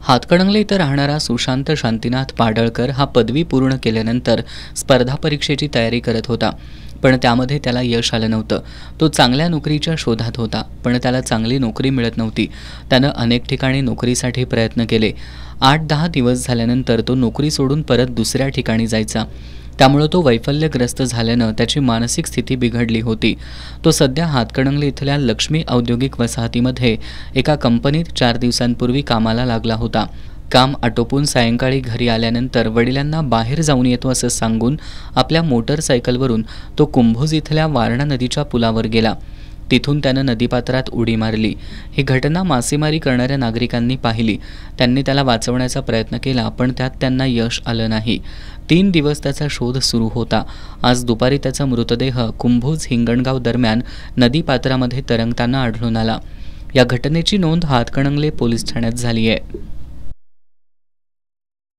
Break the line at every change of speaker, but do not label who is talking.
हातकणंगले इथं राहणारा सुशांत शांतीनाथ पाडळकर हा पदवी पूर्ण केल्यानंतर स्पर्धा परीक्षेची तयारी करत होता, पण त्यामध्ये त्याला यश आलं नव्हतं. तो चांगल्या नोकरीच्या शोधात होता, पण त्याला चांगली नोकरी मिळत नव्हती. त्यानं अनेक ठिकाणी नोकरीसाठी प्रयत्न केले. 8-10 दिवस झाल्यानंतर तो नोकरी सोडून परत दुसऱ्या ठिकाणी जायचा. त्यामुळे तो वैफल्यग्रस्त झाल्यानं त्याची मानसिक स्थिती बिघडली होती. तो सध्या हातकणंगले इथल्या लक्ष्मी औद्योगिक वसाहतीमध्ये एका कंपनीत 4 दिवसांपूर्वी कामाला लागला होता. काम आटोपून सायंकाळी घरी आल्यानंतर वडिलांना बाहेर जाऊन येतो असं सांगून आपल्या मोटरसायकलवरून तो कुंभोज इथल्या वारणा नदीच्या पुलावर गेला. तिथून त्यानं नदीपात्रात उडी मारली. ही घटना मासेमारी करणाऱ्या नागरिकांनी पाहिली. त्यांनी त्याला वाचवण्याचा प्रयत्न केला, पण त्यात त्यांना यश आलं नाही. 3 दिवस त्याचा शोध सुरू होता. आज दुपारी त्याचा मृतदेह कुंभोज हिंगणगाव दरम्यान नदीपात्रामध्ये तरंगताना आढळून आला. या घटनेची नोंद हातकणंगले पोलीस ठाण्यात झाली आहे.